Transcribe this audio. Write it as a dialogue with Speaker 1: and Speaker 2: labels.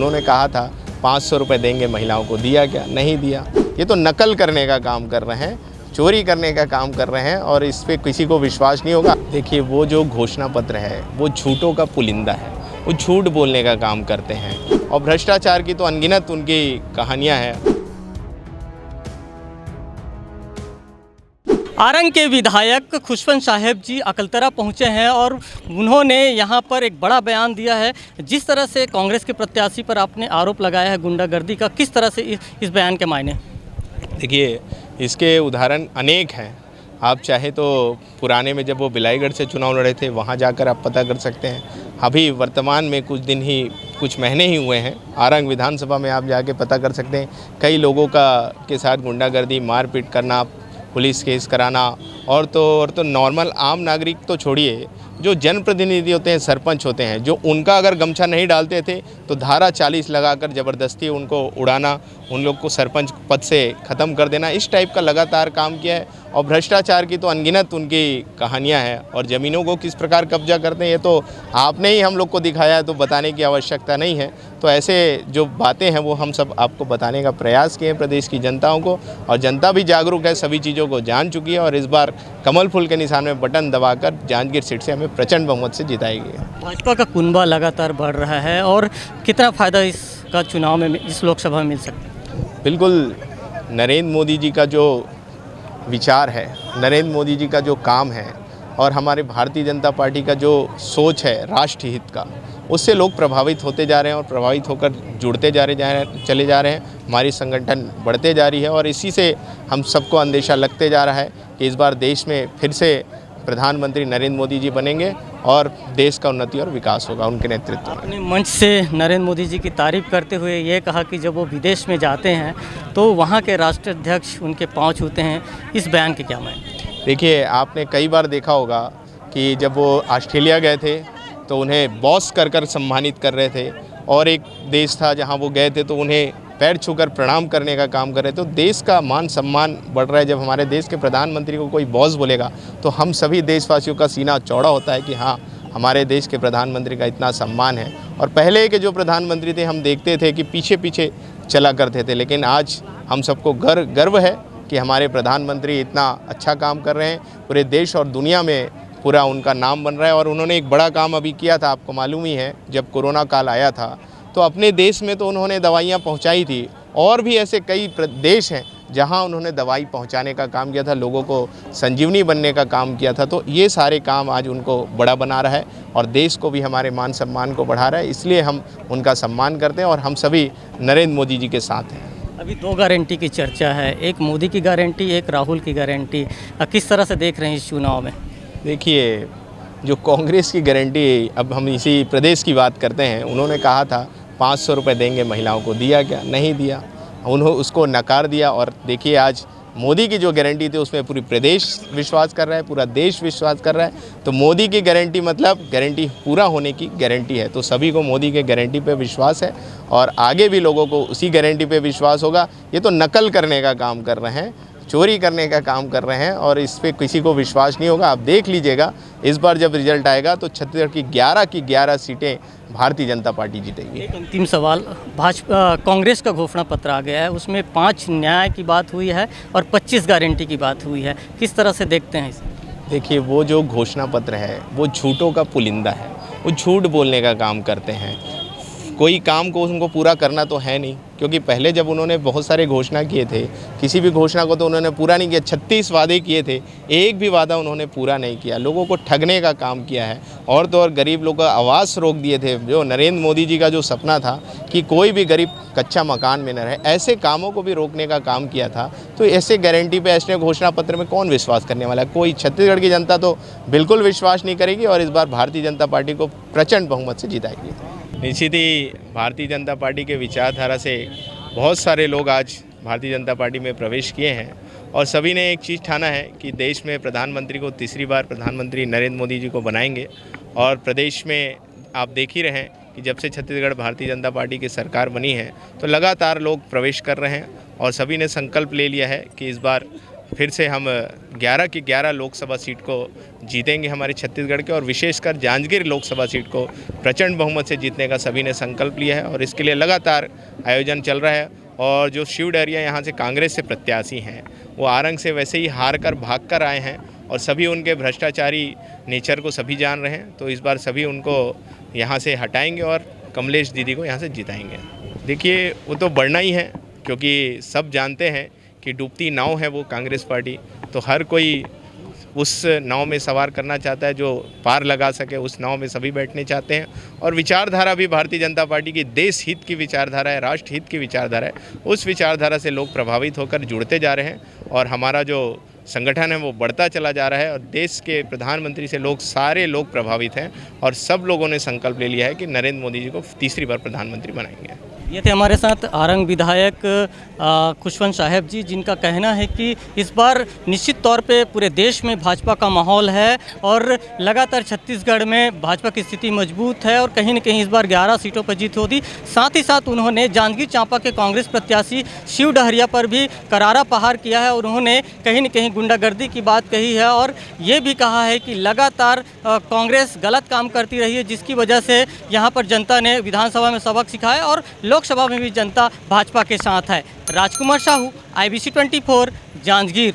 Speaker 1: उन्होंने कहा था 500 रुपये देंगे महिलाओं को, दिया क्या? नहीं दिया। ये तो नकल करने का काम कर रहे हैं, चोरी करने का काम कर रहे हैं और इस पे किसी को विश्वास नहीं होगा। देखिए, वो जो घोषणा पत्र है वो झूठों का पुलिंदा है, वो झूठ बोलने का काम करते हैं और भ्रष्टाचार की तो अनगिनत उनकी कहानियाँ हैं।
Speaker 2: आरंग के विधायक खुशवंत साहब जी अकलतरा पहुंचे हैं और उन्होंने यहां पर एक बड़ा बयान दिया है। जिस तरह से कांग्रेस के प्रत्याशी पर आपने आरोप लगाया है गुंडागर्दी का, किस तरह से इस बयान के मायने?
Speaker 1: देखिए, इसके उदाहरण अनेक हैं। आप चाहे तो पुराने में जब वो बिलाईगढ़ से चुनाव लड़े थे वहाँ जाकर आप पता कर सकते हैं। अभी वर्तमान में कुछ महीने ही हुए हैं, आरंग विधानसभा में आप जाके पता कर सकते हैं। कई लोगों के साथ गुंडागर्दी, मारपीट करना, पुलिस केस कराना और तो नॉर्मल आम नागरिक तो छोड़िए, जो जनप्रतिनिधि होते हैं, सरपंच होते हैं, जो उनका अगर गमछा नहीं डालते थे तो धारा 40 लगाकर ज़बरदस्ती उनको उड़ाना, उन लोग को सरपंच पद से ख़त्म कर देना, इस टाइप का लगातार काम किया है। और भ्रष्टाचार की तो अनगिनत उनकी कहानियां हैं और ज़मीनों को किस प्रकार कब्जा करते हैं ये तो आपने ही हम लोग को दिखाया है, तो बताने की आवश्यकता नहीं है। तो ऐसे जो बातें हैं वो हम सब आपको बताने का प्रयास किए हैं प्रदेश की जनताओं को, और जनता भी जागरूक है, सभी चीज़ों को जान चुकी है और इस बार कमल फूल के निशान में बटन दबाकर जांजगीर सीट से हमें प्रचंड बहुमत से जिताएगी।
Speaker 2: भाजपा का कुनबा लगातार बढ़ रहा है और कितना फ़ायदा इसका चुनाव में, इस लोकसभा में मिल सकता है?
Speaker 1: बिल्कुल, नरेंद्र मोदी जी का जो विचार है, नरेंद्र मोदी जी का जो काम है और हमारे भारतीय जनता पार्टी का जो सोच है राष्ट्र हित का, उससे लोग प्रभावित होते जा रहे हैं और प्रभावित होकर जुड़ते चले जा रहे हैं। हमारी संगठन बढ़ते जा रही है और इसी से हम सबको अंदेशा लगते जा रहा है कि इस बार देश में फिर से प्रधानमंत्री नरेंद्र मोदी जी बनेंगे और देश का उन्नति और विकास होगा उनके नेतृत्व में।
Speaker 2: अपने मंच से नरेंद्र मोदी जी की तारीफ करते हुए ये कहा कि जब वो विदेश में जाते हैं तो वहाँ के राष्ट्राध्यक्ष उनके पाँव छूते हैं, इस बयान के क्या मायने?
Speaker 1: देखिए, आपने कई बार देखा होगा कि जब वो ऑस्ट्रेलिया गए थे तो उन्हें बॉस कर सम्मानित कर रहे थे, और एक देश था जहाँ वो गए थे तो उन्हें पैर छूकर प्रणाम करने का काम कर रहे थे। तो देश का मान सम्मान बढ़ रहा है। जब हमारे देश के प्रधानमंत्री को कोई बॉस बोलेगा तो हम सभी देशवासियों का सीना चौड़ा होता है कि हाँ, हमारे देश के प्रधानमंत्री का इतना सम्मान है। और पहले के जो प्रधानमंत्री थे हम देखते थे कि पीछे पीछे चला करते थे, लेकिन आज हम सबको गर्व है कि हमारे प्रधानमंत्री इतना अच्छा काम कर रहे हैं। पूरे देश और दुनिया में पूरा उनका नाम बन रहा है। और उन्होंने एक बड़ा काम अभी किया था, आपको मालूम ही है, जब कोरोना काल आया था तो अपने देश में तो उन्होंने दवाइयाँ पहुँचाई थी, और भी ऐसे कई देश हैं जहां उन्होंने दवाई पहुंचाने का काम किया था, लोगों को संजीवनी बनने का काम किया था। तो ये सारे काम आज उनको बड़ा बना रहा है और देश को भी, हमारे मान सम्मान को बढ़ा रहा है। इसलिए हम उनका सम्मान करते हैं और हम सभी नरेंद्र मोदी जी के साथ हैं।
Speaker 2: अभी 2 गारंटी की चर्चा है, एक मोदी की गारंटी, एक राहुल की गारंटी। किस तरह से देख रहे हैं इस चुनाव में?
Speaker 1: देखिए, जो कांग्रेस की गारंटी, अब हम इसी प्रदेश की बात करते हैं, उन्होंने कहा था 500 रुपये देंगे महिलाओं को, दिया क्या? नहीं दिया। उन्होंने उसको नकार दिया। और देखिए, आज मोदी की जो गारंटी थी उसमें पूरी प्रदेश विश्वास कर रहा है, पूरा देश विश्वास कर रहा है। तो मोदी की गारंटी मतलब गारंटी पूरा होने की गारंटी है। तो सभी को मोदी के गारंटी पे विश्वास है और आगे भी लोगों को उसी गारंटी पे विश्वास होगा। ये तो नकल करने का काम कर रहे हैं, चोरी करने का काम कर रहे हैं और इस पे किसी को विश्वास नहीं होगा। आप देख लीजिएगा, इस बार जब रिजल्ट आएगा तो छत्तीसगढ़ की 11 सीटें भारतीय जनता पार्टी जीतेगी।
Speaker 2: एक अंतिम सवाल, भाजपा कांग्रेस का घोषणा पत्र आ गया है, उसमें 5 न्याय की बात हुई है और 25 गारंटी की बात हुई है, किस तरह से देखते हैं इसे?
Speaker 1: देखिए, वो जो घोषणा पत्र है वो झूठों का पुलिंदा है, वो झूठ बोलने का काम करते हैं। कोई काम को उनको पूरा करना तो है नहीं, क्योंकि पहले जब उन्होंने बहुत सारे घोषणा किए थे, किसी भी घोषणा को तो उन्होंने पूरा नहीं किया। 36 वादे किए थे, एक भी वादा उन्होंने पूरा नहीं किया, लोगों को ठगने का काम किया है। और तो और गरीब लोगों का आवास रोक दिए थे। जो नरेंद्र मोदी जी का जो सपना था कि कोई भी गरीब कच्चा मकान में न रहे, ऐसे कामों को भी रोकने का काम किया था। तो ऐसे गारंटी पे, ऐसे घोषणा पत्र में कौन विश्वास करने वाला है? कोई, छत्तीसगढ़ की जनता तो बिल्कुल विश्वास नहीं करेगी और इस बार भारतीय जनता पार्टी को प्रचंड बहुमत से जिताएगी। निश्चित ही भारतीय जनता पार्टी के विचारधारा से बहुत सारे लोग आज भारतीय जनता पार्टी में प्रवेश किए हैं और सभी ने एक चीज़ ठाना है कि देश में प्रधानमंत्री को तीसरी बार प्रधानमंत्री नरेंद्र मोदी जी को बनाएंगे। और प्रदेश में आप देख ही रहे हैं कि जब से छत्तीसगढ़ भारतीय जनता पार्टी की सरकार बनी है तो लगातार लोग प्रवेश कर रहे हैं और सभी ने संकल्प ले लिया है कि इस बार फिर से हम 11 की 11 लोकसभा सीट को जीतेंगे हमारे छत्तीसगढ़ के, और विशेषकर जांजगीर लोकसभा सीट को प्रचंड बहुमत से जीतने का सभी ने संकल्प लिया है और इसके लिए लगातार आयोजन चल रहा है। और जो शिव डहरिया यहाँ से कांग्रेस से प्रत्याशी हैं, वो आरंग से वैसे ही हार कर भाग कर आए हैं और सभी उनके भ्रष्टाचारी नेचर को सभी जान रहे हैं। तो इस बार सभी उनको यहाँ से हटाएंगे और कमलेश दीदी को यहाँ से जिताएंगे। देखिए, वो तो बढ़ना ही है, क्योंकि सब जानते हैं कि डूबती नाव है वो कांग्रेस पार्टी। तो हर कोई उस नाव में सवार करना चाहता है, जो पार लगा सके उस नाव में सभी बैठने चाहते हैं। और विचारधारा भी भारतीय जनता पार्टी की देश हित की विचारधारा है, राष्ट्र हित की विचारधारा है। उस विचारधारा से लोग प्रभावित होकर जुड़ते जा रहे हैं और हमारा जो संगठन है वो बढ़ता चला जा रहा है। और देश के प्रधानमंत्री से सारे लोग प्रभावित हैं और सब लोगों ने संकल्प ले लिया है कि नरेंद्र मोदी जी को तीसरी बार प्रधानमंत्री बनाएंगे।
Speaker 2: ये थे हमारे साथ आरंग विधायक खुशवंत साहब जी, जिनका कहना है कि इस बार निश्चित तौर पे पूरे देश में भाजपा का माहौल है और लगातार छत्तीसगढ़ में भाजपा की स्थिति मजबूत है और कहीं न कहीं इस बार 11 सीटों पर जीत होगी। साथ ही साथ उन्होंने जांजगीर चांपा के कांग्रेस प्रत्याशी शिव डहरिया पर भी करारा प्रहार किया है और उन्होंने कहीं न कहीं गुंडागर्दी की बात कही है और ये भी कहा है कि लगातार कांग्रेस गलत काम करती रही है, जिसकी वजह से यहाँ पर जनता ने विधानसभा में सबक सिखाया और लोकसभा में भी जनता भाजपा के साथ है। राजकुमार साहू, IBC 24, जांजगीर।